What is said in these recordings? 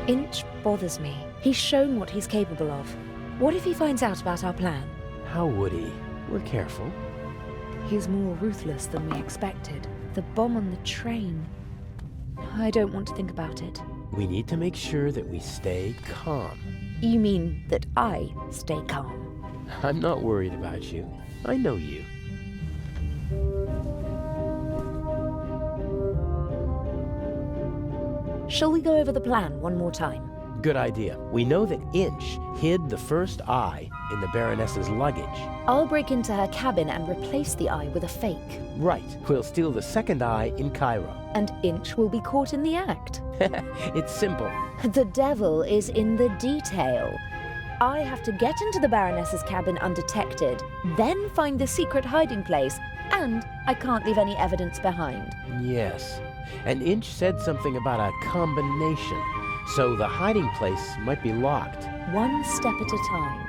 Inch bothers me. He's shown what he's capable of. What if he finds out about our plan? How would he? We're careful. He's more ruthless than we expected. The bomb on the train. I don't want to think about it. We need to make sure that we stay calm. You mean that I stay calm? I'm not worried about you. I know you. Shall we go over the plan one more time? Good idea. We know that Inch hid the first eye in the Baroness's luggage. I'll break into her cabin and replace the eye with a fake. Right. We'll steal the second eye in Cairo. And Inch will be caught in the act. It's simple. The devil is in the detail. I have to get into the Baroness's cabin undetected, then find the secret hiding place, and I can't leave any evidence behind. Yes. And Inch said something about a combination, so the hiding place might be locked. One step at a time.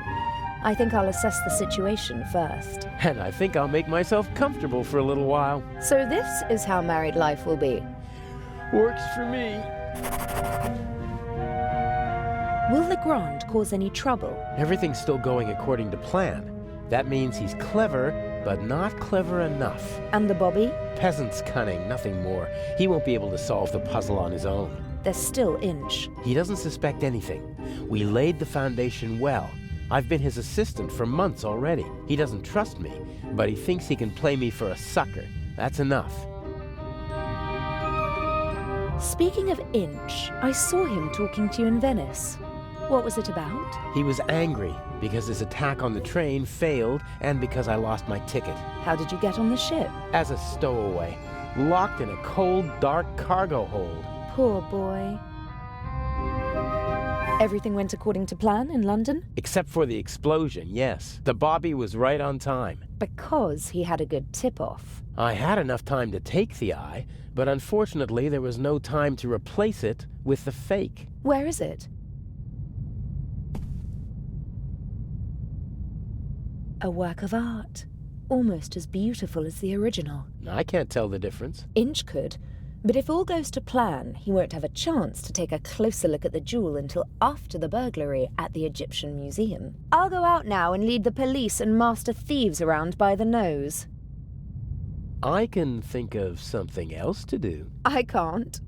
I think I'll assess the situation first. And I think I'll make myself comfortable for a little while. So this is how married life will be. Works for me. Will Legrand cause any trouble? Everything's still going according to plan. That means he's clever, but not clever enough. And the Bobby? Peasant's cunning, nothing more. He won't be able to solve the puzzle on his own. There's still Inch. He doesn't suspect anything. We laid the foundation well. I've been his assistant for months already. He doesn't trust me, but he thinks he can play me for a sucker. That's enough. Speaking of Inch, I saw him talking to you in Venice. What was it about? He was angry because his attack on the train failed and because I lost my ticket. How did you get on the ship? As a stowaway, locked in a cold, dark cargo hold. Poor boy. Everything went according to plan in London? Except for the explosion, yes. The Bobby was right on time. Because he had a good tip-off. I had enough time to take the eye, but unfortunately there was no time to replace it with the fake. Where is it? A work of art. Almost as beautiful as the original. I can't tell the difference. Inch could. But if all goes to plan, he won't have a chance to take a closer look at the jewel until after the burglary at the Egyptian Museum. I'll go out now and lead the police and master thieves around by the nose. I can think of something else to do. I can't.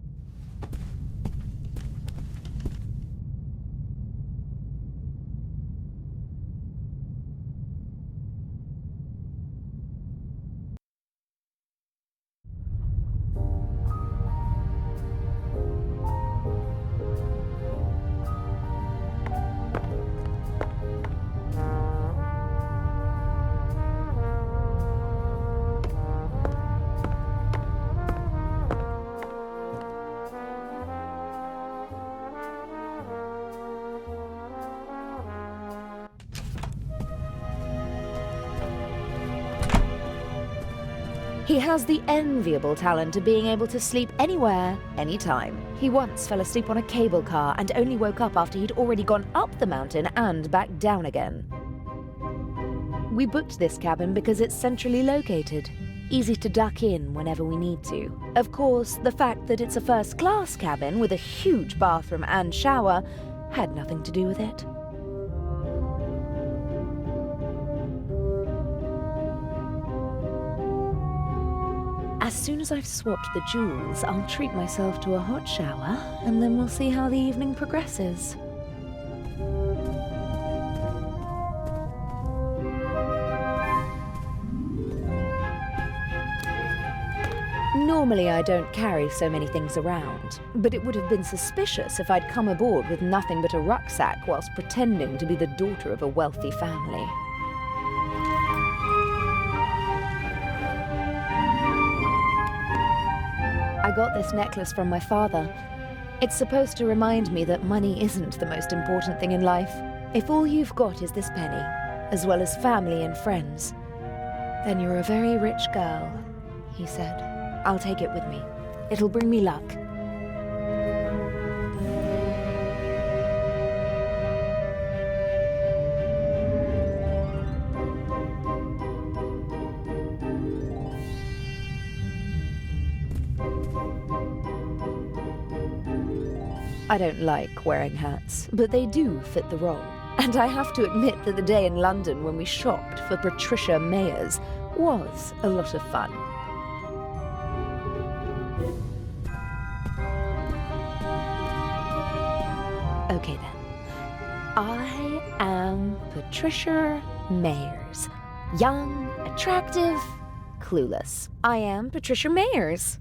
He has the enviable talent of being able to sleep anywhere, anytime. He once fell asleep on a cable car and only woke up after he'd already gone up the mountain and back down again. We booked this cabin because it's centrally located, easy to duck in whenever we need to. Of course, the fact that it's a first-class cabin with a huge bathroom and shower had nothing to do with it. As soon as I've swapped the jewels, I'll treat myself to a hot shower, and then we'll see how the evening progresses. Normally I don't carry so many things around, but it would have been suspicious if I'd come aboard with nothing but a rucksack whilst pretending to be the daughter of a wealthy family. I got this necklace from my father. It's supposed to remind me that money isn't the most important thing in life. If all you've got is this penny, as well as family and friends, then you're a very rich girl, he said. I'll take it with me. It'll bring me luck. I don't like wearing hats, but they do fit the role. And I have to admit that the day in London when we shopped for Patricia Mayers was a lot of fun. Okay then. I am Patricia Mayers. Young, attractive, clueless. I am Patricia Mayers.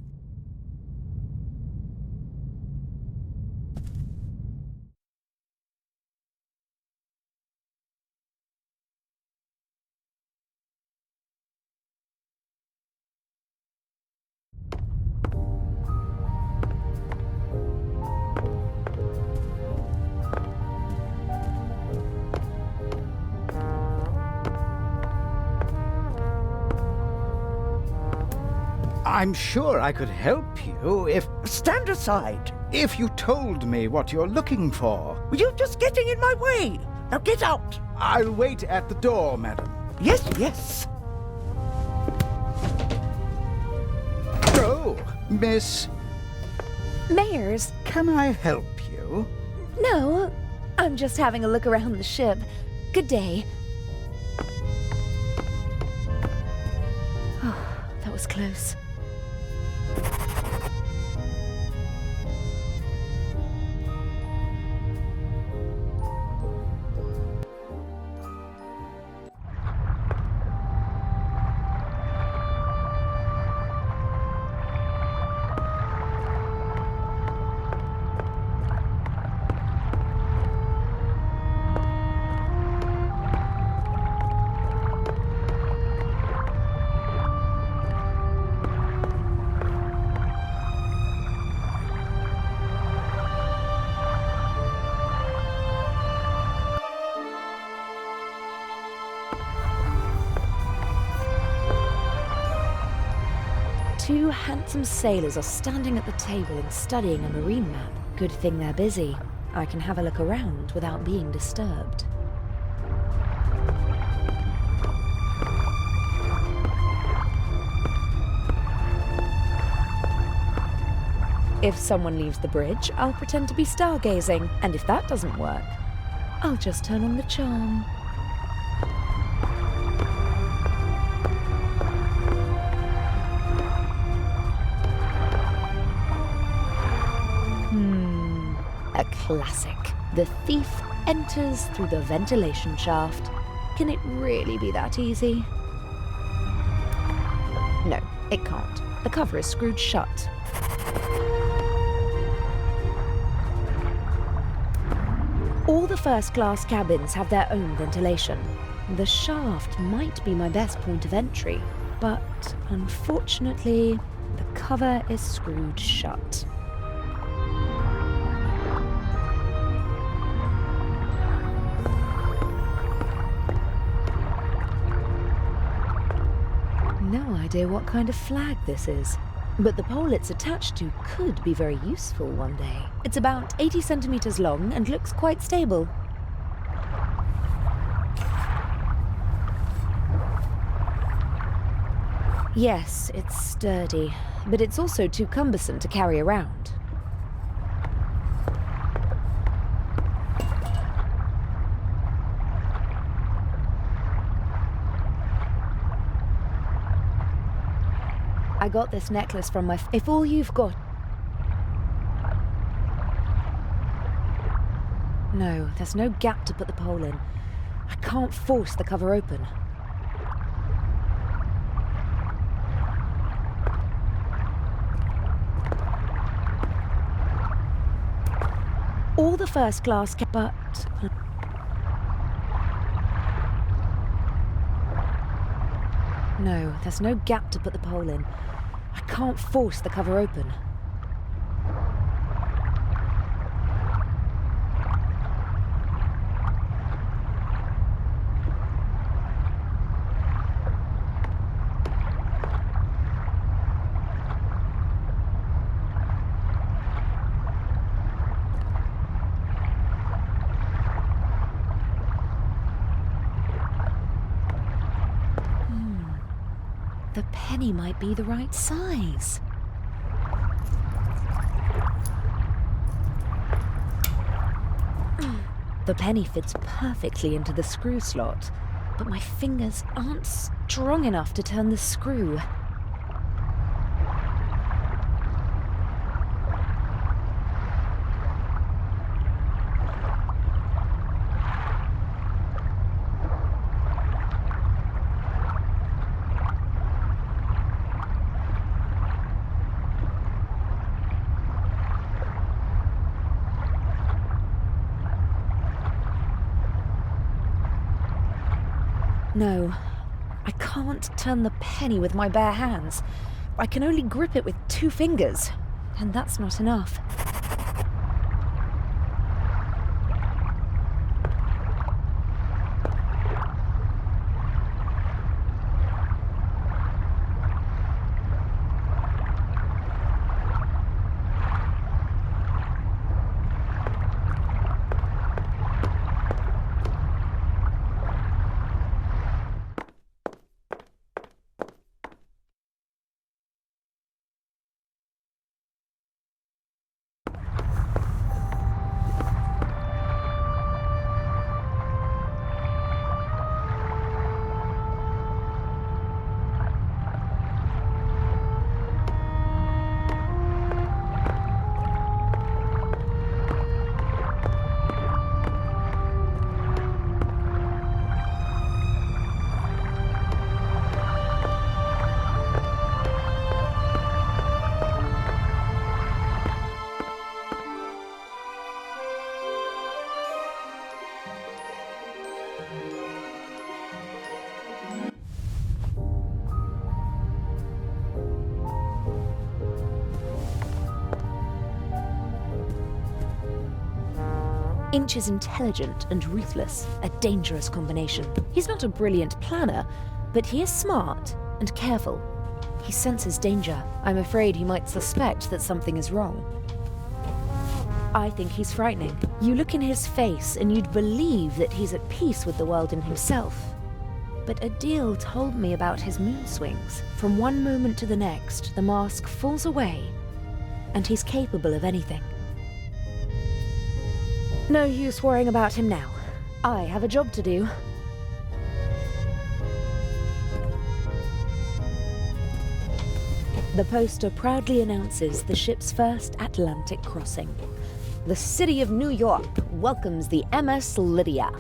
I'm sure I could help you if... Stand aside! If you told me what you're looking for. You're just getting in my way. Now get out. I'll wait at the door, madam. Yes, yes. Oh, Miss... Mayers? Can I help you? No, I'm just having a look around the ship. Good day. Oh, that was close. Two handsome sailors are standing at the table and studying a marine map. Good thing they're busy. I can have a look around without being disturbed. If someone leaves the bridge, I'll pretend to be stargazing. And if that doesn't work, I'll just turn on the charm. A classic. The thief enters through the ventilation shaft. Can it really be that easy? No, it can't. The cover is screwed shut. All the first-class cabins have their own ventilation. The shaft might be my best point of entry, but unfortunately, the cover is screwed shut. No idea what kind of flag this is, but the pole it's attached to could be very useful one day. It's about 80 centimeters long and looks quite stable. Yes, it's sturdy, but it's also too cumbersome to carry around. I got this necklace from my... If all you've got... No, there's no gap to put the pole in. I can't force the cover open. All the first class... But... No, there's no gap to put the pole in. I can't force the cover open. The penny might be the right size. The penny fits perfectly into the screw slot, but my fingers aren't strong enough to turn the screw. No, I can't turn the penny with my bare hands. I can only grip it with 2 fingers, and that's not enough. Inch is intelligent and ruthless, a dangerous combination. He's not a brilliant planner, but he is smart and careful. He senses danger. I'm afraid he might suspect that something is wrong. I think he's frightening. You look in his face and you'd believe that he's at peace with the world and himself. But Adil told me about his mood swings. From one moment to the next, the mask falls away, and he's capable of anything. No use worrying about him now. I have a job to do. The poster proudly announces the ship's first Atlantic crossing. The city of New York welcomes the MS Lydia.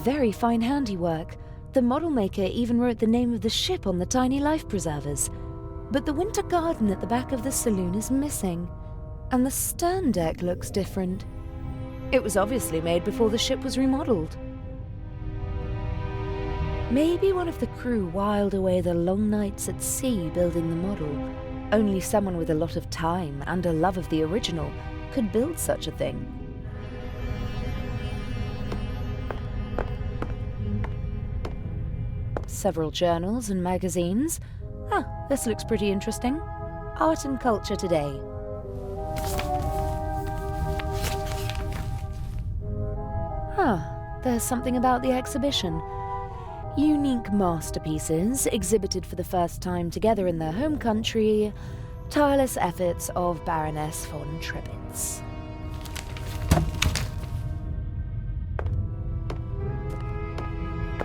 Very fine handiwork. The model maker even wrote the name of the ship on the tiny life preservers. But the winter garden at the back of the saloon is missing, and the stern deck looks different. It was obviously made before the ship was remodeled. Maybe one of the crew whiled away the long nights at sea building the model. Only someone with a lot of time and a love of the original could build such a thing. Several journals and magazines. This looks pretty interesting. Art and Culture Today. There's something about the exhibition. Unique masterpieces exhibited for the first time together in their home country. Tireless efforts of Baroness von Trebitz.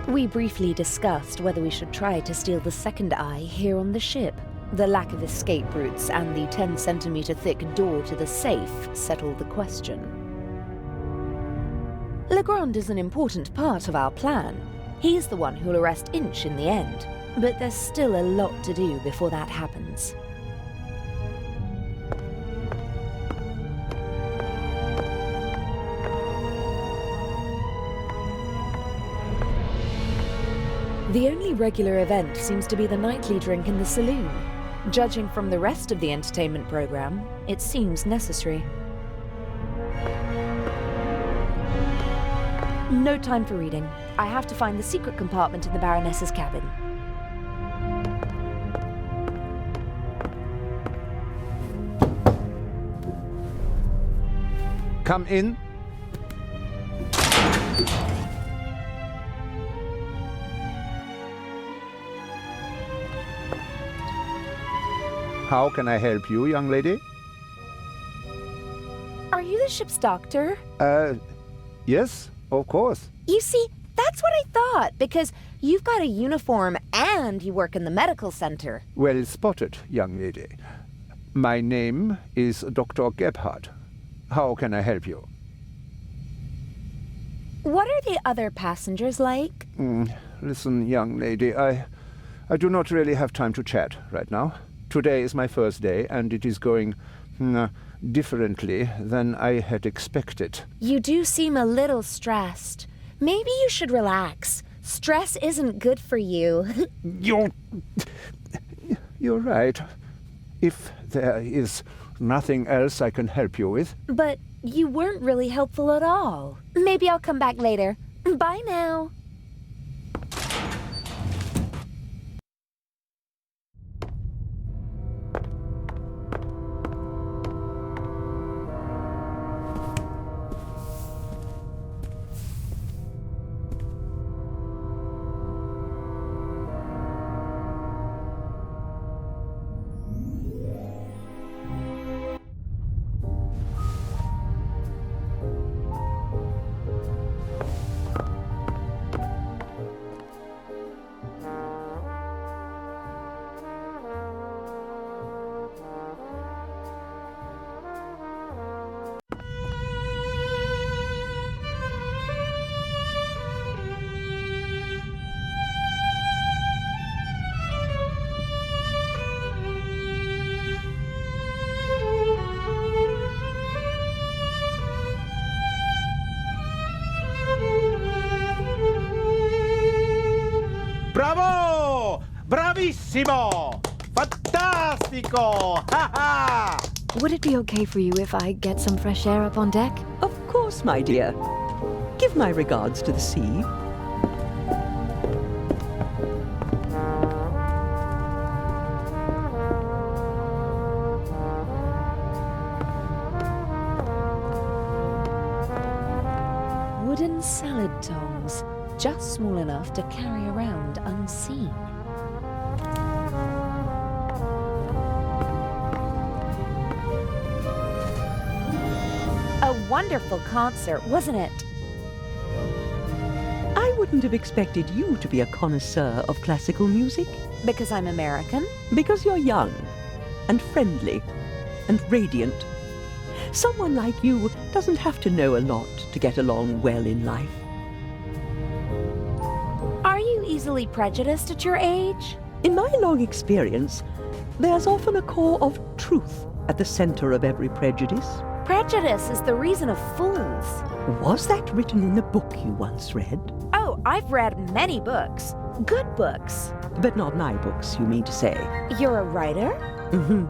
We briefly discussed whether we should try to steal the second eye here on the ship. The lack of escape routes and the 10-centimeter thick door to the safe settled the question. Legrand is an important part of our plan. He's the one who'll arrest Inch in the end, but there's still a lot to do before that happens. The only regular event seems to be the nightly drink in the saloon. Judging from the rest of the entertainment program, it seems necessary. No time for reading. I have to find the secret compartment in the Baroness's cabin. Come in. How can I help you, young lady? Are you the ship's doctor? Yes, of course. You see, that's what I thought, because you've got a uniform and you work in the medical center. Well spotted, young lady. My name is Dr. Gebhardt. How can I help you? What are the other passengers like? Listen, young lady, I do not really have time to chat right now. Today is my first day, and it is going differently than I had expected. You do seem a little stressed. Maybe you should relax. Stress isn't good for you. You're right. If there is nothing else I can help you with. But you weren't really helpful at all. Maybe I'll come back later. Bye now. Bravo! Bravissimo! Fantastico! Ha ha! Would it be okay for you if I get some fresh air up on deck? Of course, my dear. Give my regards to the sea. Wooden salad tongs, just small enough to carry around unseen. A wonderful concert, wasn't it? I wouldn't have expected you to be a connoisseur of classical music. Because I'm American? Because you're young, and friendly, and radiant. Someone like you doesn't have to know a lot to get along well in life. Are you easily prejudiced at your age? In my long experience, there's often a core of truth at the center of every prejudice. Prejudice is the reason of fools. Was that written in a book you once read? Oh, I've read many books. Good books. But not my books, you mean to say. You're a writer? Mm-hmm.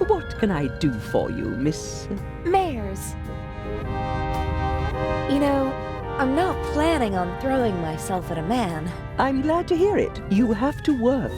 What can I do for you, Miss... Mayors. You know, I'm not planning on throwing myself at a man. I'm glad to hear it. You have to work.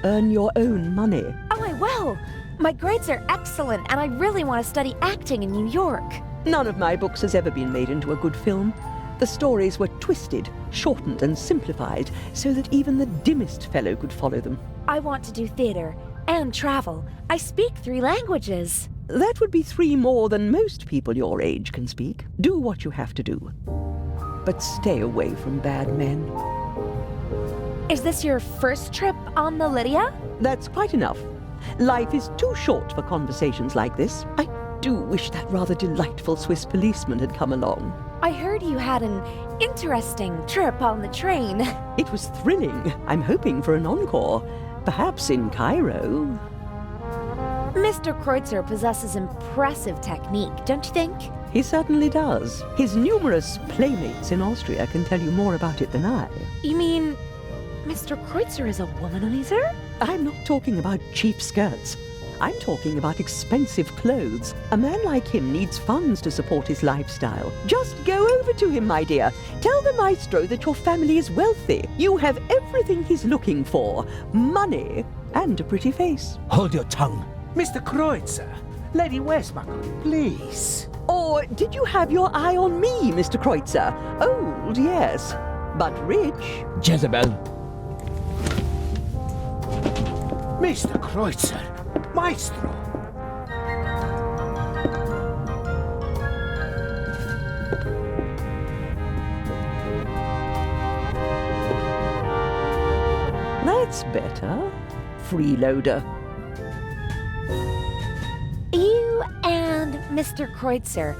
Earn your own money. Oh, I will. My grades are excellent, and I really want to study acting in New York. None of my books has ever been made into a good film. The stories were twisted, shortened, and simplified so that even the dimmest fellow could follow them. I want to do theater and travel. I speak 3 languages. That would be 3 more than most people your age can speak. Do what you have to do. But stay away from bad men. Is this your first trip on the Lydia? That's quite enough. Life is too short for conversations like this. I do wish that rather delightful Swiss policeman had come along. I heard you had an interesting trip on the train. It was thrilling. I'm hoping for an encore. Perhaps in Cairo. Mr. Kreutzer possesses impressive technique, don't you think? He certainly does. His numerous playmates in Austria can tell you more about it than I. You mean Mr. Kreutzer is a womanizer? I'm not talking about cheap skirts. I'm talking about expensive clothes. A man like him needs funds to support his lifestyle. Just go over to him, my dear. Tell the maestro that your family is wealthy. You have everything he's looking for. Money and a pretty face. Hold your tongue. Mr. Kreutzer, Lady Westbuckle, please. Or did you have your eye on me, Mr. Kreutzer? Old, yes, but rich. Jezebel! Mr. Kreutzer, Maestro. That's better. Freeloader. You and Mr. Kreutzer,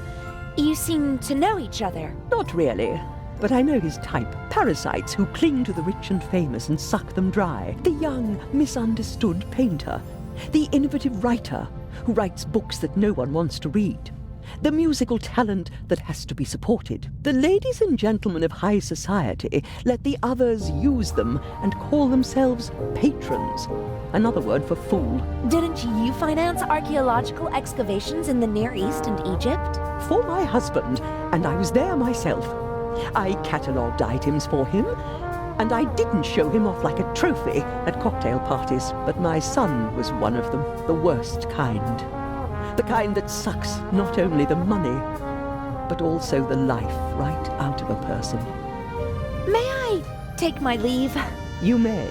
you seem to know each other. Not really, but I know his type. Parasites who cling to the rich and famous and suck them dry. The young, misunderstood painter. The innovative writer who writes books that no one wants to read. The musical talent that has to be supported. The ladies and gentlemen of high society let the others use them and call themselves patrons. Another word for fool. Didn't you finance archaeological excavations in the Near East and Egypt? For my husband, and I was there myself. I catalogued items for him, and I didn't show him off like a trophy at cocktail parties. But my son was one of them, the worst kind. The kind that sucks not only the money, but also the life right out of a person. May I take my leave? You may.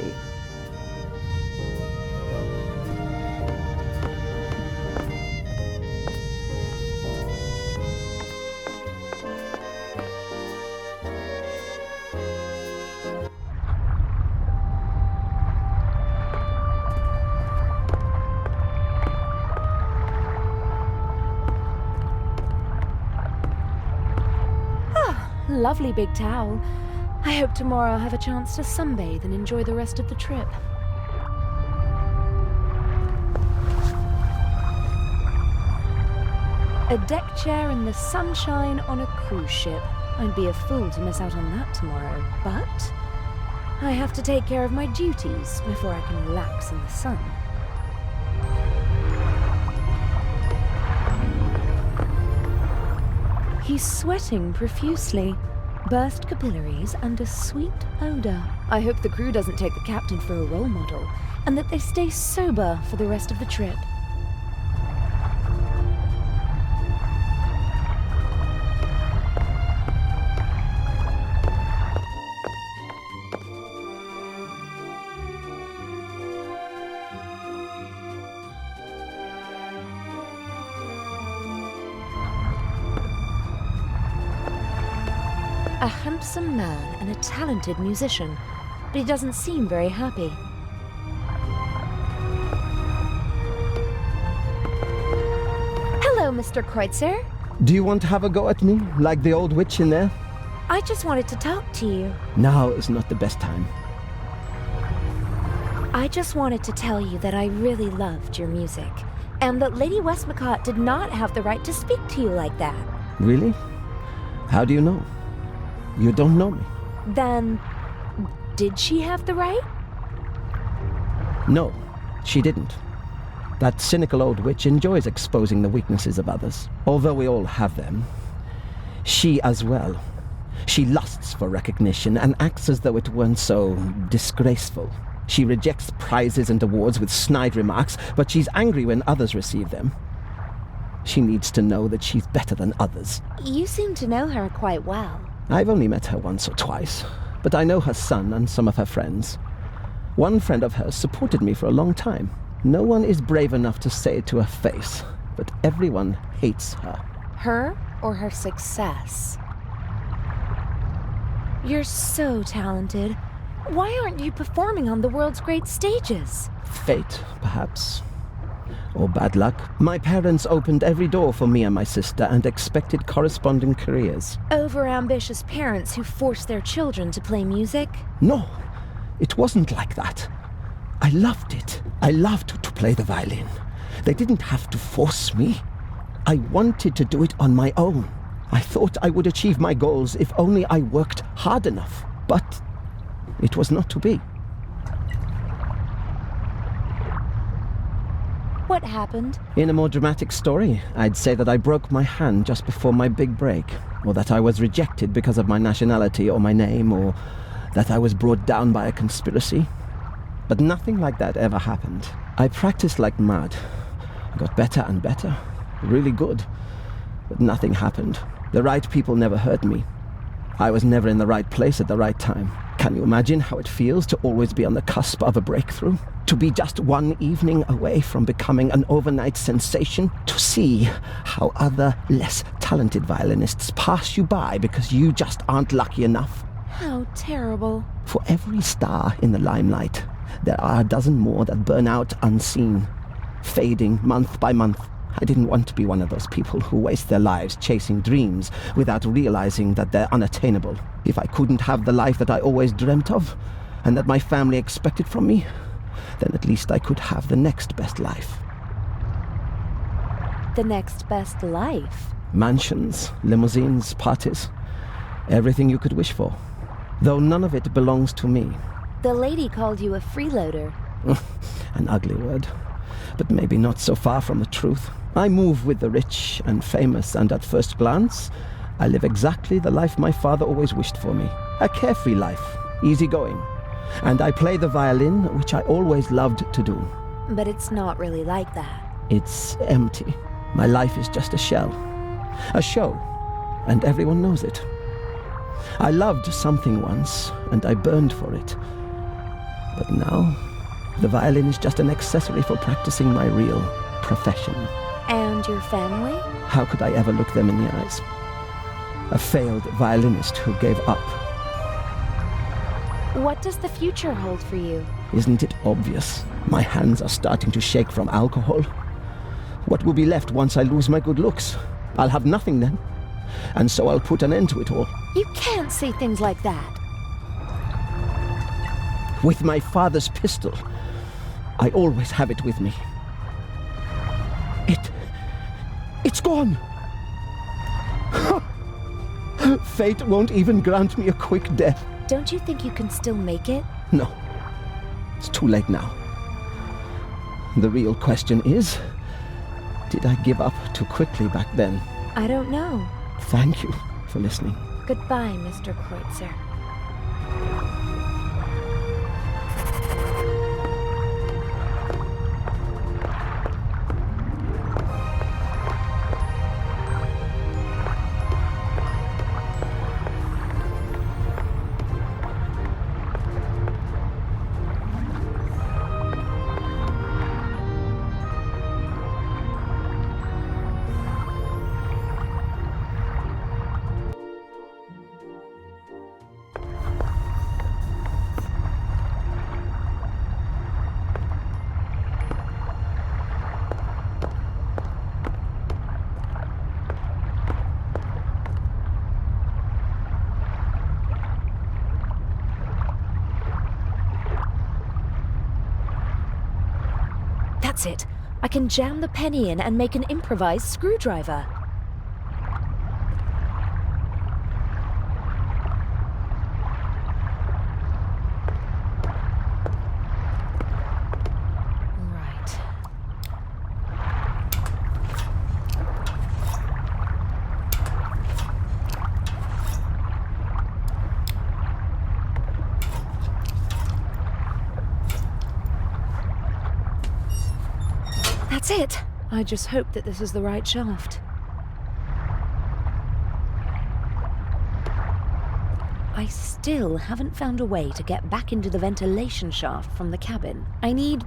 Lovely big towel. I hope tomorrow I'll have a chance to sunbathe and enjoy the rest of the trip. A deck chair in the sunshine on a cruise ship. I'd be a fool to miss out on that tomorrow, but I have to take care of my duties before I can relax in the sun. He's sweating profusely, burst capillaries and a sweet odor. I hope the crew doesn't take the captain for a role model, and that they stay sober for the rest of the trip. A handsome man and a talented musician, but he doesn't seem very happy. Hello, Mr. Kreutzer. Do you want to have a go at me, like the old witch in there? I just wanted to talk to you. Now is not the best time. I just wanted to tell you that I really loved your music, and that Lady Westmacott did not have the right to speak to you like that. Really? How do you know? You don't know me. Then, did she have the right? No, she didn't. That cynical old witch enjoys exposing the weaknesses of others. Although we all have them, she as well. She lusts for recognition and acts as though it weren't so disgraceful. She rejects prizes and awards with snide remarks, but she's angry when others receive them. She needs to know that she's better than others. You seem to know her quite well. I've only met her once or twice, but I know her son and some of her friends. One friend of hers supported me for a long time. No one is brave enough to say it to her face, but everyone hates her. Her or her success? You're so talented. Why aren't you performing on the world's great stages? Fate, perhaps. Or bad luck. My parents opened every door for me and my sister and expected corresponding careers. Overambitious parents who force their children to play music? No, it wasn't like that. I loved it. I loved to play the violin. They didn't have to force me. I wanted to do it on my own. I thought I would achieve my goals if only I worked hard enough. But it was not to be. What happened? In a more dramatic story, I'd say that I broke my hand just before my big break, or that I was rejected because of my nationality or my name, or that I was brought down by a conspiracy. But nothing like that ever happened. I practiced like mad. I got better and better, really good. But nothing happened. The right people never heard me. I was never in the right place at the right time. Can you imagine how it feels to always be on the cusp of a breakthrough? To be just one evening away from becoming an overnight sensation? To see how other, less talented violinists pass you by because you just aren't lucky enough? How terrible. For every star in the limelight, there are a dozen more that burn out unseen, fading month by month. I didn't want to be one of those people who waste their lives chasing dreams without realizing that they're unattainable. If I couldn't have the life that I always dreamt of, and that my family expected from me, then at least I could have the next best life. The next best life? Mansions, limousines, parties, everything you could wish for. Though none of it belongs to me. The lady called you a freeloader. An ugly word, but maybe not so far from the truth. I move with the rich and famous, and at first glance, I live exactly the life my father always wished for me. A carefree life, easygoing. And I play the violin, which I always loved to do. But it's not really like that. It's empty. My life is just a shell. A show, and everyone knows it. I loved something once, and I burned for it. But now, the violin is just an accessory for practicing my real profession. And your family? How could I ever look them in the eyes? A failed violinist who gave up. What does the future hold for you? Isn't it obvious? My hands are starting to shake from alcohol. What will be left once I lose my good looks? I'll have nothing then. And so I'll put an end to it all. You can't say things like that. With my father's pistol, I always have it with me. It's gone! Fate won't even grant me a quick death. Don't you think you can still make it? No. It's too late now. The real question is, did I give up too quickly back then? I don't know. Thank you for listening. Goodbye, Mr. Kreutzer. That's it. I can jam the penny in and make an improvised screwdriver. Right. That's it. I just hope that this is the right shaft. I still haven't found a way to get back into the ventilation shaft from the cabin. I need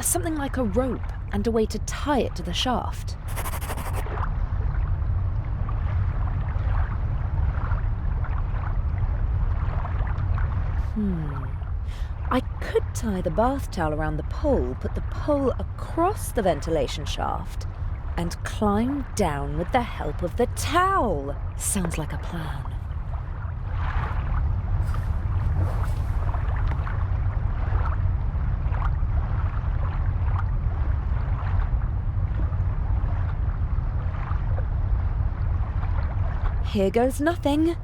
something like a rope and a way to tie it to the shaft. I could tie the bath towel around the pole, put the pole across the ventilation shaft, and climb down with the help of the towel. Sounds like a plan. Here goes nothing.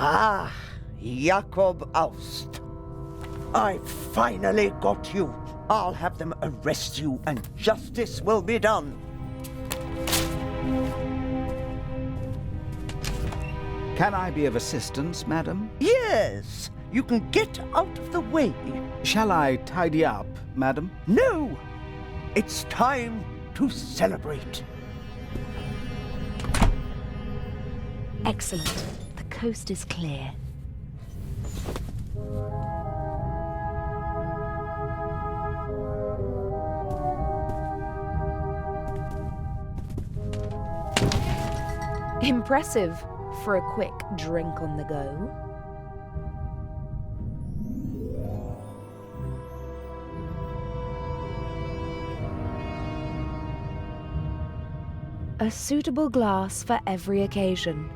Ah, Jakob Aust. I finally got you. I'll have them arrest you and justice will be done. Can I be of assistance, madam? Yes, you can get out of the way. Shall I tidy up, madam? No, it's time to celebrate. Excellent. The coast is clear. Impressive for a quick drink on the go. A suitable glass for every occasion.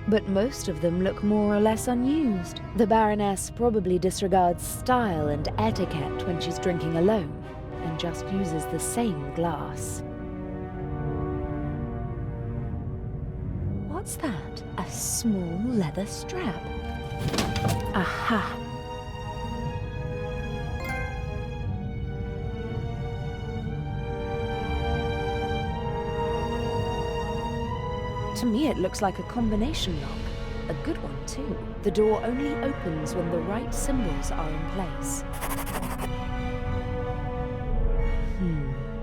But most of them look more or less unused. The Baroness probably disregards style and etiquette when she's drinking alone, and just uses the same glass. What's that? A small leather strap. Aha! To me, it looks like a combination lock. A good one, too. The door only opens when the right symbols are in place.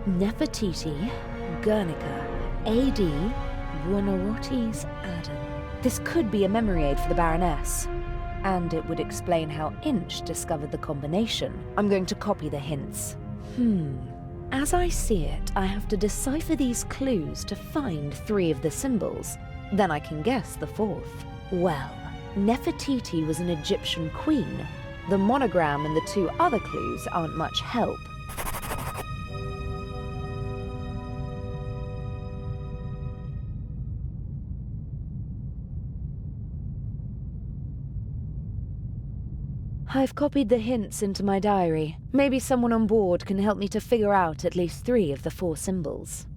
Nefertiti, Guernica, A.D., Buonarroti's Adam. This could be a memory aid for the Baroness. And it would explain how Inch discovered the combination. I'm going to copy the hints. As I see it, I have to decipher these clues to find 3 of the symbols. Then I can guess the 4th. Well, Nefertiti was an Egyptian queen. The monogram and the 2 other clues aren't much help. I've copied the hints into my diary. Maybe someone on board can help me to figure out at least 3 of the 4 symbols.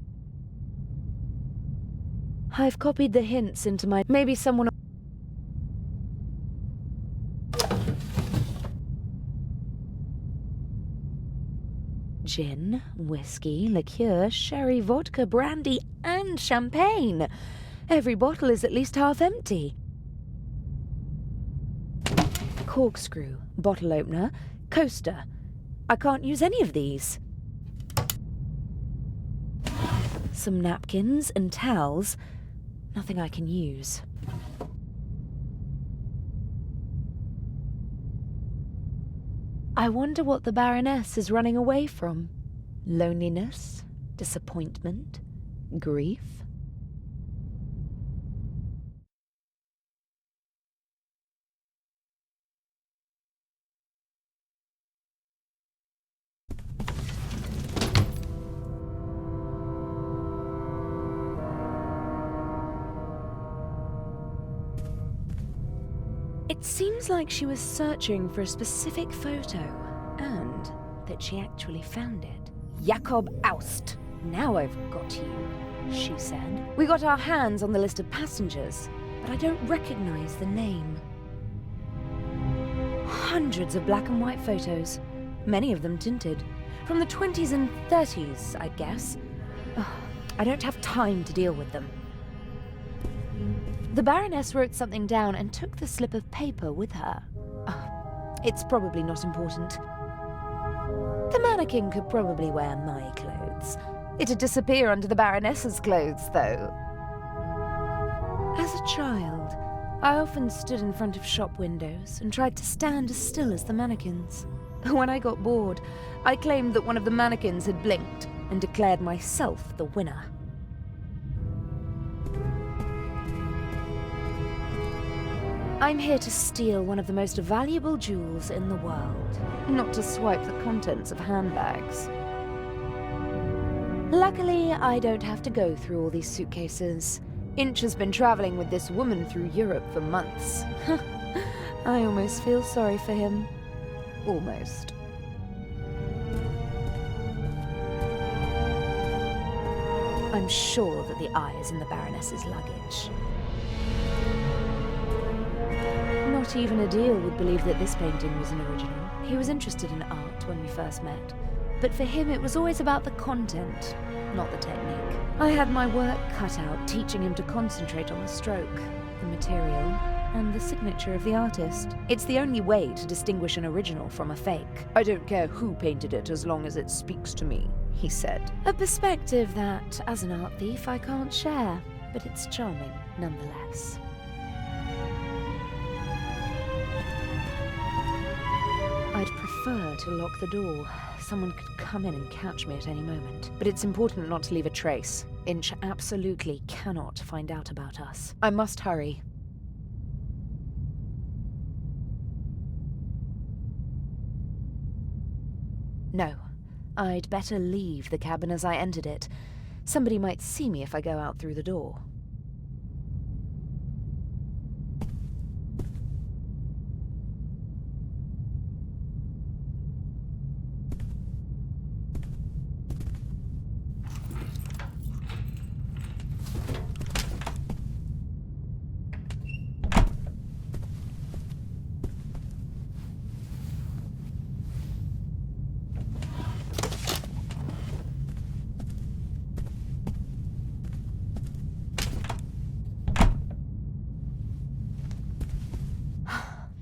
I've copied the hints into my... Maybe someone... Gin, whiskey, liqueur, sherry, vodka, brandy, and champagne. Every bottle is at least half empty. Corkscrew, bottle opener, coaster. I can't use any of these. Some napkins and towels. Nothing I can use. I wonder what the Baroness is running away from. Loneliness? Disappointment? Grief? It seems like she was searching for a specific photo, and that she actually found it. Jakob Aust. Now I've got you, she said. We got our hands on the list of passengers, but I don't recognize the name. Hundreds of black and white photos, many of them tinted. From the 20s and 30s, I'd guess. Ugh, I don't have time to deal with them. The Baroness wrote something down and took the slip of paper with her. It's probably not important. The mannequin could probably wear my clothes. It'd disappear under the Baroness's clothes, though. As a child, I often stood in front of shop windows and tried to stand as still as the mannequins. When I got bored, I claimed that one of the mannequins had blinked and declared myself the winner. I'm here to steal one of the most valuable jewels in the world, not to swipe the contents of handbags. Luckily, I don't have to go through all these suitcases. Inch has been traveling with this woman through Europe for months. I almost feel sorry for him. Almost. I'm sure that the eye is in the Baroness's luggage. Not Not even Adil would believe that this painting was an original. He was interested in art when we first met, but for him it was always about the content, not the technique. I had my work cut out teaching him to concentrate on the stroke, the material, and the signature of the artist. It's the only way to distinguish an original from a fake. I don't care who painted it as long as it speaks to me, he said. A perspective that, as an art thief, I can't share, but it's charming nonetheless. I'd prefer to lock the door. Someone could come in and catch me at any moment. But it's important not to leave a trace. Inch absolutely cannot find out about us. I must hurry. No, I'd better leave the cabin as I entered it. Somebody might see me if I go out through the door.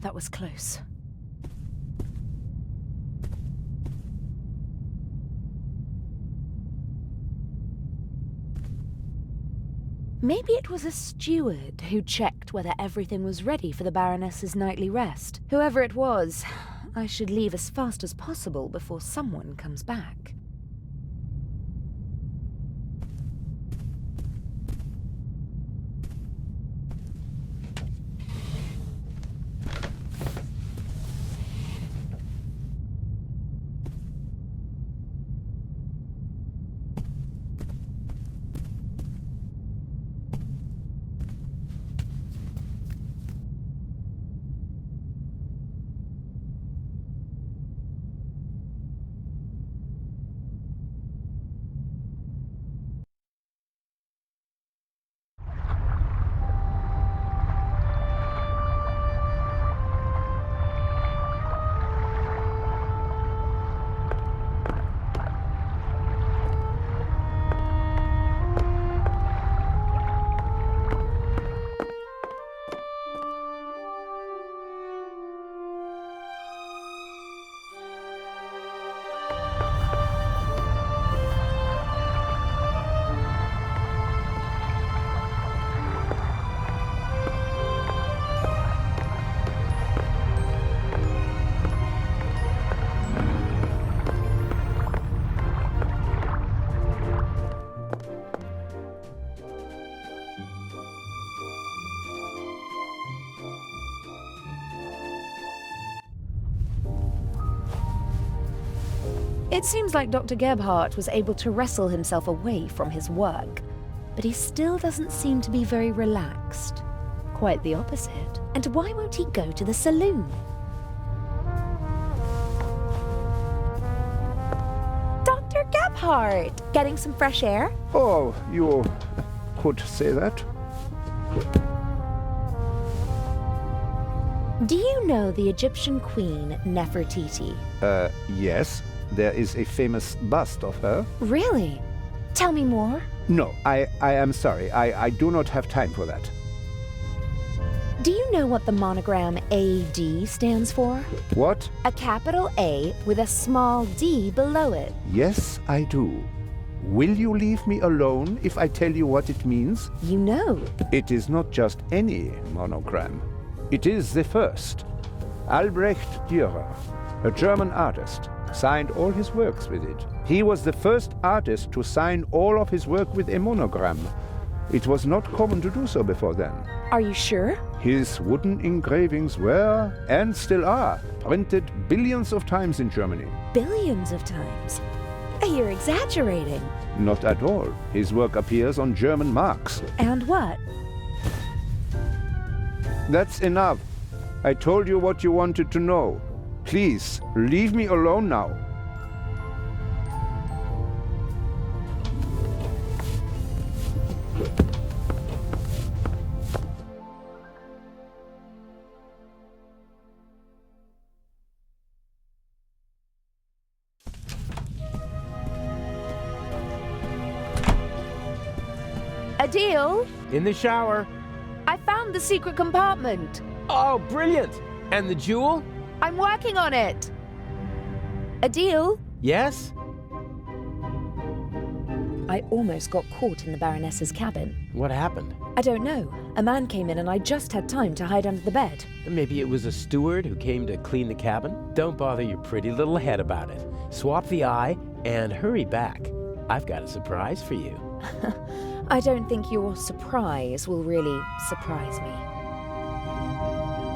That was close. Maybe it was a steward who checked whether everything was ready for the Baroness's nightly rest. Whoever it was, I should leave as fast as possible before someone comes back. It seems like Dr. Gebhardt was able to wrestle himself away from his work, but he still doesn't seem to be very relaxed. Quite the opposite. And why won't he go to the saloon? Dr. Gebhardt! Getting some fresh air? Oh, you could say that. Do you know the Egyptian queen Nefertiti? Yes. There is a famous bust of her. Really? Tell me more. No, I am sorry. I do not have time for that. Do you know what the monogram AD stands for? What? A capital A with a small d below it. Yes, I do. Will you leave me alone if I tell you what it means? You know. It is not just any monogram. It is the first. Albrecht Dürer, a German artist, signed all his works with it. He was the first artist to sign all of his work with a monogram. It was not common to do so before then. Are you sure? His wooden engravings were, and still are, printed billions of times in Germany. Billions of times? You're exaggerating. Not at all. His work appears on German marks. And what? That's enough. I told you what you wanted to know. Please, leave me alone now. Adil, In the shower. I found the secret compartment. Oh, brilliant! And the jewel? I'm working on it. Adil? Yes? I almost got caught in the Baroness's cabin. What happened? I don't know. A man came in and I just had time to hide under the bed. Maybe it was a steward who came to clean the cabin? Don't bother your pretty little head about it. Swap the eye and hurry back. I've got a surprise for you. I don't think your surprise will really surprise me.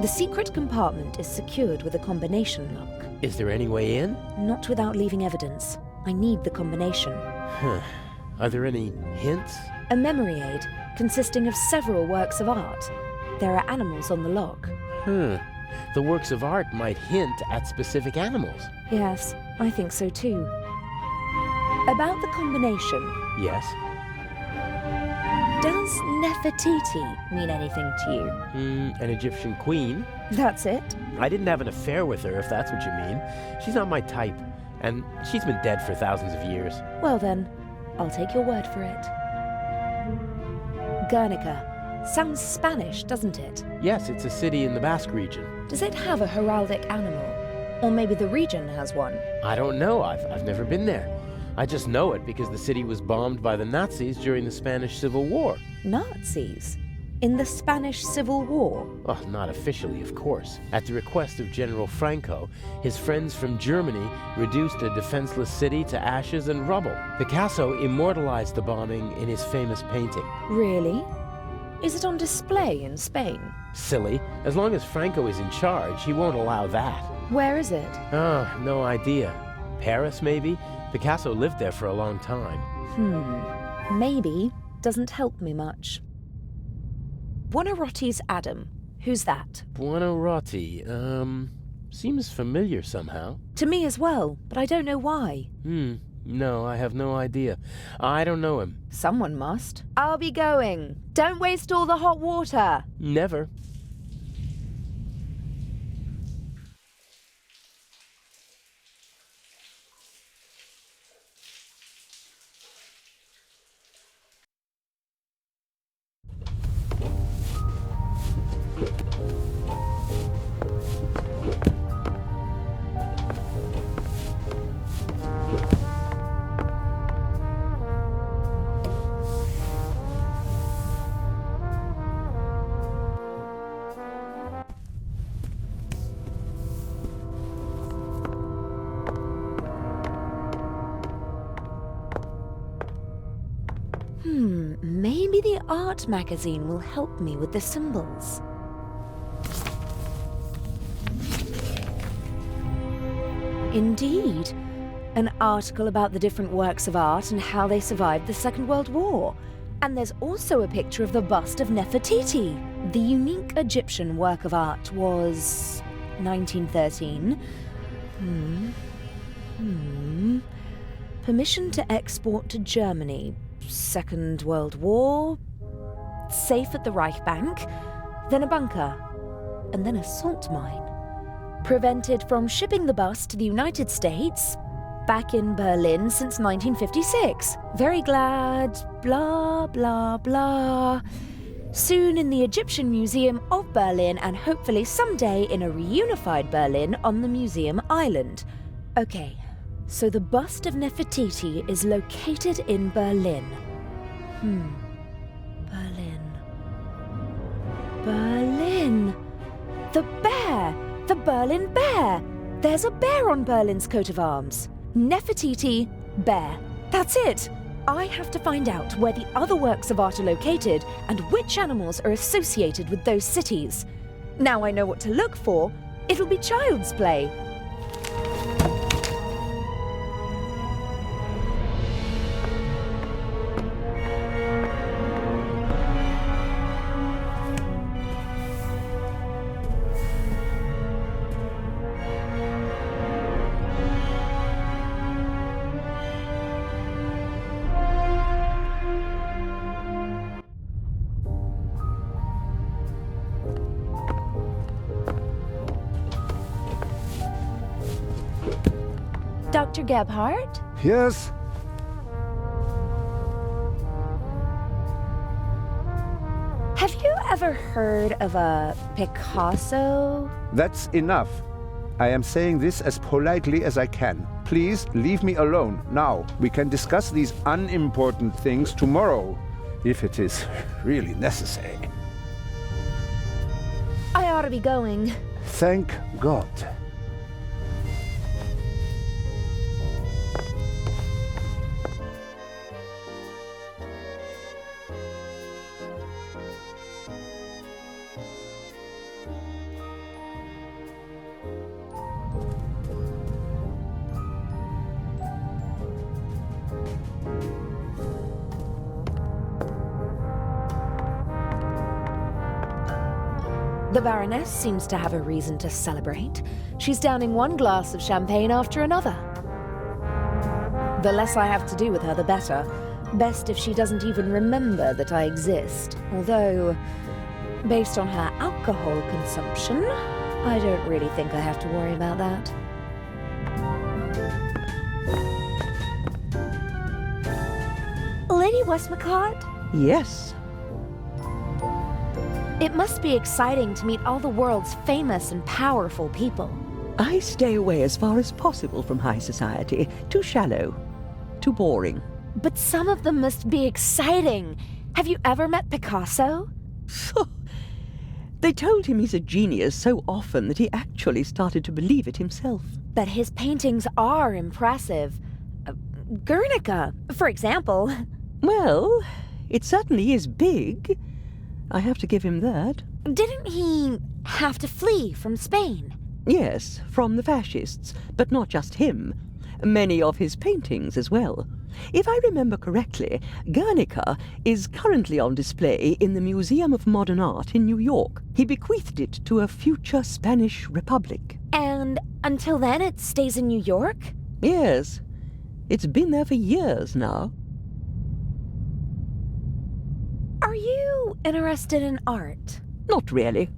The secret compartment is secured with a combination lock. Is there any way in? Not without leaving evidence. I need the combination. Huh. Are there any hints? A memory aid consisting of several works of art. There are animals on the lock. The works of art might hint at specific animals. Yes, I think so too. About the combination, Yes? does Nefertiti mean anything to you? An Egyptian queen? That's it? I didn't have an affair with her, if that's what you mean. She's not my type, and she's been dead for thousands of years. Well then, I'll take your word for it. Guernica. Sounds Spanish, doesn't it? Yes, it's a city in the Basque region. Does it have a heraldic animal? Or maybe the region has one? I don't know. I've never been there. I just know it because the city was bombed by the Nazis during the Spanish Civil War. Nazis? In the Spanish Civil War? Oh, not officially, of course. At the request of General Franco, his friends from Germany reduced a defenseless city to ashes and rubble. Picasso immortalized the bombing in his famous painting. Really? Is it on display in Spain? Silly. As long as Franco is in charge, he won't allow that. Where is it? Oh, no idea. Paris, maybe? Picasso lived there for a long time. Maybe doesn't help me much. Buonarroti's Adam. Who's that? Buonarroti, seems familiar somehow. To me as well, but I don't know why. No, I have no idea. I don't know him. Someone must. I'll be going. Don't waste all the hot water. Never. Maybe the art magazine will help me with the symbols. Indeed. An article about the different works of art and how they survived the Second World War. And there's also a picture of the bust of Nefertiti. The unique Egyptian work of art was 1913. Permission to export to Germany. Second World War. Safe at the Reich Bank. Then a bunker. And then a salt mine. Prevented from shipping the bust to the United States. Back in Berlin since 1956. Very glad. Blah, blah, blah. Soon in the Egyptian Museum of Berlin, and hopefully someday in a reunified Berlin on the Museum Island. Okay, so the bust of Nefertiti is located in Berlin. Berlin. The bear! The Berlin bear! There's a bear on Berlin's coat of arms. Nefertiti, bear. That's it! I have to find out where the other works of art are located and which animals are associated with those cities. Now I know what to look for. It'll be child's play. Dr. Gebhardt? Yes? ever heard of a Picasso? That's enough. I am saying this as politely as I can. Please leave me alone now. We can discuss these unimportant things tomorrow, if it is really necessary. I ought to be going. Thank God. The Baroness seems to have a reason to celebrate. She's downing one glass of champagne after another. The less I have to do with her, the better. Best if she doesn't even remember that I exist. Although, based on her alcohol consumption, I don't really think I have to worry about that. Lady Westmacott? Yes. It must be exciting to meet all the world's famous and powerful people. I stay away as far as possible from high society. Too shallow. Too boring. But some of them must be exciting. Have you ever met Picasso? They told him he's a genius so often that he actually started to believe it himself. But his paintings are impressive. Guernica, for example. Well, it certainly is big. I have to give him that. Didn't he have to flee from Spain? Yes, from the fascists, but not just him. Many of his paintings as well. If I remember correctly, Guernica is currently on display in the Museum of Modern Art in New York. He bequeathed it to a future Spanish republic. And until then it stays in New York? Yes. It's been there for years now. Are you interested in art? Not really.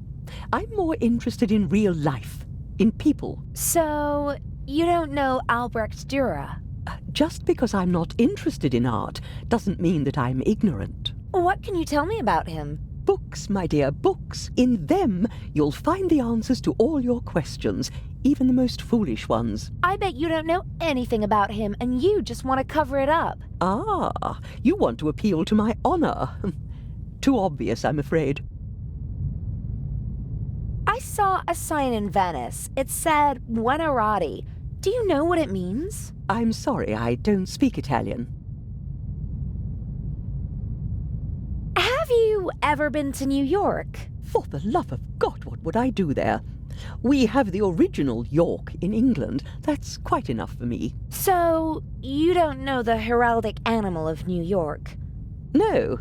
I'm more interested in real life, in people. So, you don't know Albrecht Dürer? Just because I'm not interested in art doesn't mean that I'm ignorant. What can you tell me about him? Books, my dear, books. In them, you'll find the answers to all your questions, even the most foolish ones. I bet you don't know anything about him, and you just want to cover it up. Ah, you want to appeal to my honor. Too obvious, I'm afraid. I saw a sign in Venice. It said Buonarroti. Do you know what it means? I'm sorry, I don't speak Italian. Have you ever been to New York? For the love of God, what would I do there? We have the original York in England. That's quite enough for me. So, you don't know the heraldic animal of New York? No,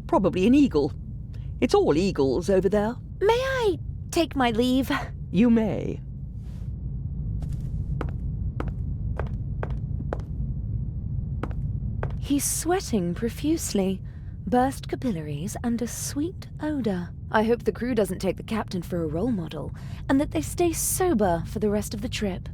probably an eagle. It's all eagles over there. May I take my leave? You may. He's sweating profusely, burst capillaries, and a sweet odor. I hope the crew doesn't take the captain for a role model, and that they stay sober for the rest of the trip.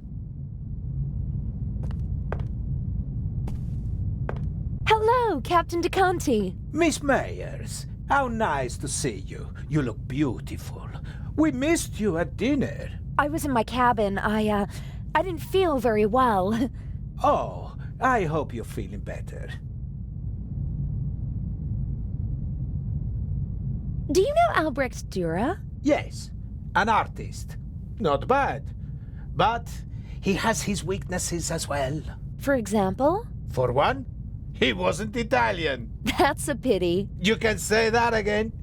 Hello, Captain DeCanti. Miss Meyers, how nice to see you. You look beautiful. We missed you at dinner. I was in my cabin. I didn't feel very well. Oh, I hope you're feeling better. Do you know Albrecht Dürer? Yes, an artist. Not bad. But he has his weaknesses as well. For example? For one, he wasn't Italian. That's a pity. You can say that again.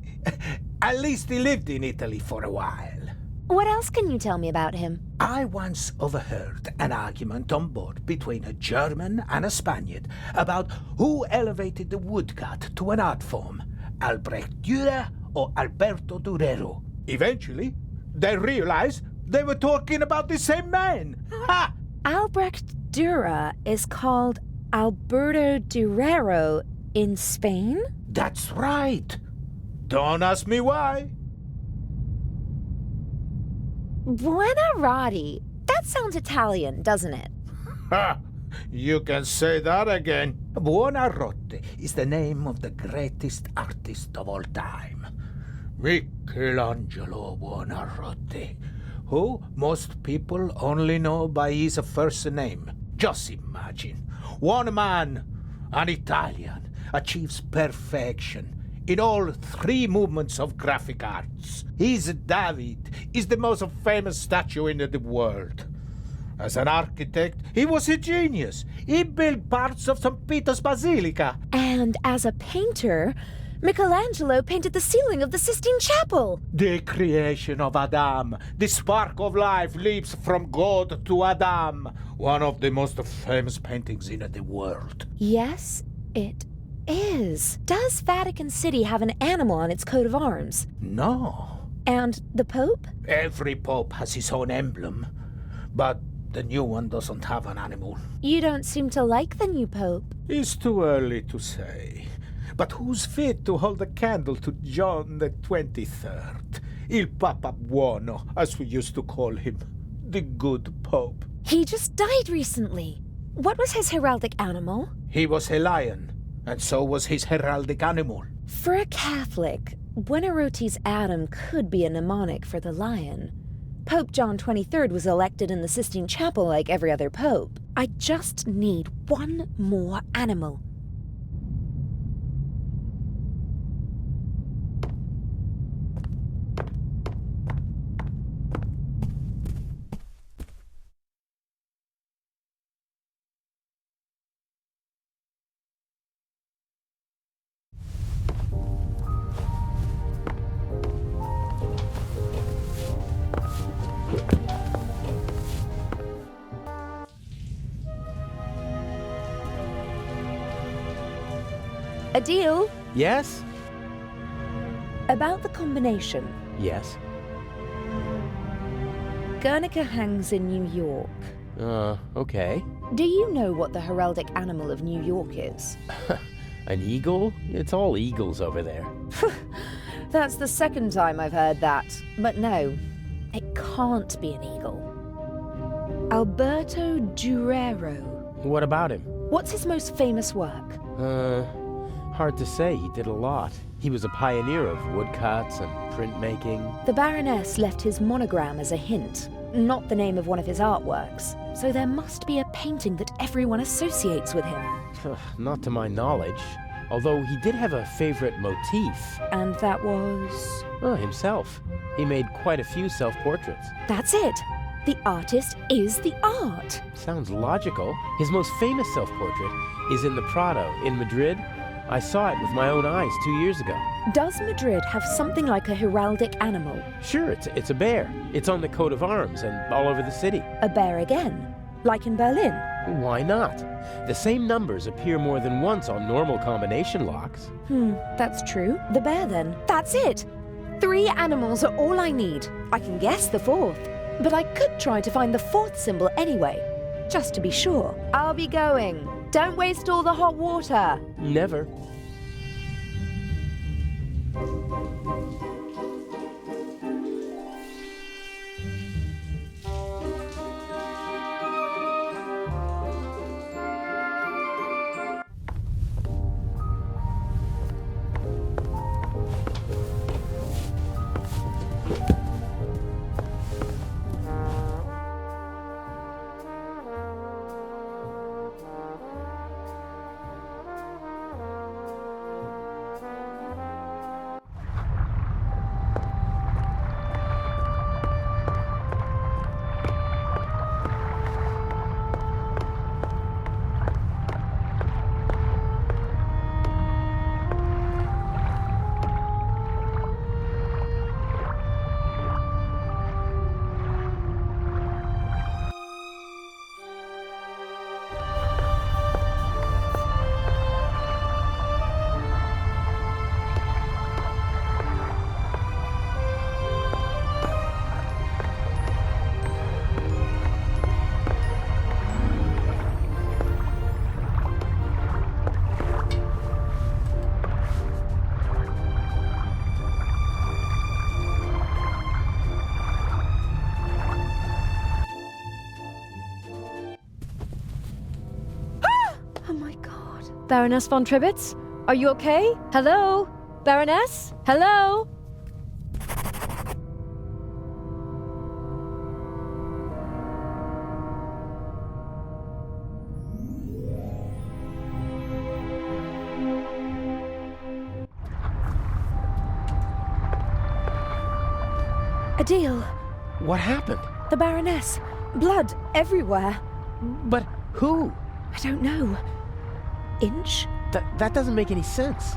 At least he lived in Italy for a while. What else can you tell me about him? I once overheard an argument on board between a German and a Spaniard about who elevated the woodcut to an art form, Albrecht Dürer or Alberto Durero. Eventually, they realized they were talking about the same man. Ha! Albrecht Dürer is called Alberto Durero in Spain? That's right. Don't ask me why. Buonarroti. That sounds Italian, doesn't it? Ha! You can say that again. Buonarroti is the name of the greatest artist of all time. Michelangelo Buonarroti, who most people only know by his first name. Just imagine, one man, an Italian, achieves perfection in all three movements of graphic arts. His David is the most famous statue in the world. As an architect, he was a genius. He built parts of St. Peter's Basilica. And as a painter, Michelangelo painted the ceiling of the Sistine Chapel. The creation of Adam. The spark of life leaps from God to Adam. One of the most famous paintings in the world. Yes, it is. Does Vatican City have an animal on its coat of arms? No. And the Pope? Every pope has his own emblem, but the new one doesn't have an animal. You don't seem to like the new Pope. It's too early to say. But who's fit to hold a candle to John the 23rd? Il Papa Buono, as we used to call him. The good Pope. He just died recently. What was his heraldic animal? He was a lion, and so was his heraldic animal. For a Catholic, Buonarroti's Adam could be a mnemonic for the lion. Pope John XXIII was elected in the Sistine Chapel like every other pope. I just need one more animal. A deal? Yes? About the combination. Yes. Guernica hangs in New York. Okay. Do you know what the heraldic animal of New York is? An eagle? It's all eagles over there. That's the second time I've heard that. But no, it can't be an eagle. Alberto Durero. What about him? What's his most famous work? Hard to say. He did a lot. He was a pioneer of woodcuts and printmaking. The Baroness left his monogram as a hint, not the name of one of his artworks. So there must be a painting that everyone associates with him. Not to my knowledge. Although he did have a favorite motif. And that was? Himself. He made quite a few self-portraits. That's it. The artist is the art. Sounds logical. His most famous self-portrait is in the Prado in Madrid. I saw it with my own eyes 2 years ago. Does Madrid have something like a heraldic animal? Sure, it's a bear. It's on the coat of arms and all over the city. A bear again? Like in Berlin? Why not? The same numbers appear more than once on normal combination locks. That's true. The bear then. That's it! 3 animals are all I need. I can guess the 4th. But I could try to find the 4th symbol anyway, just to be sure. I'll be going. Don't waste all the hot water. Never. Baroness von Tribitz? Are you okay? Hello? Baroness? Hello? Adil, What happened? the Baroness. Blood everywhere. But who? I don't know. Inch? That doesn't make any sense.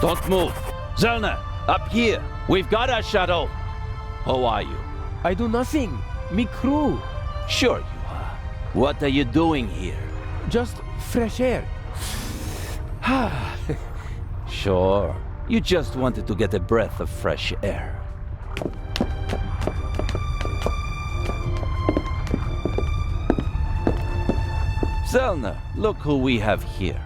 Don't move. Zellner, up here. We've got our shuttle. How are you? I do nothing. Me crew. Sure you are. What are you doing here? Just fresh air. Sure. You just wanted to get a breath of fresh air. Zellner, look who we have here.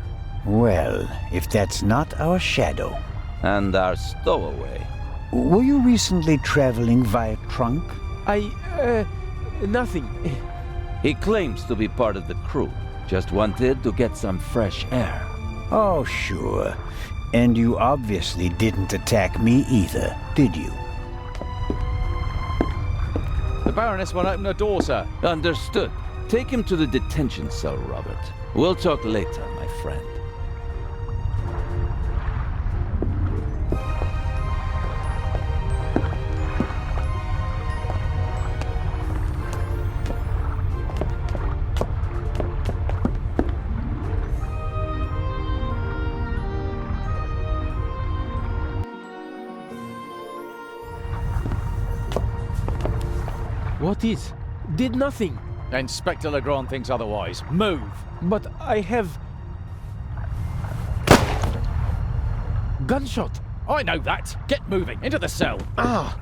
Well, if that's not our shadow. And our stowaway. Were you recently traveling via trunk? Nothing. He claims to be part of the crew. Just wanted to get some fresh air. Oh, sure. And you obviously didn't attack me either, did you? The Baroness won't open the door, sir. Understood. Take him to the detention cell, Robert. We'll talk later, my friend. What is? Did nothing. Inspector Legrand thinks otherwise. Move! But I have... Gunshot. I know that. Get moving. Into the cell. Ah!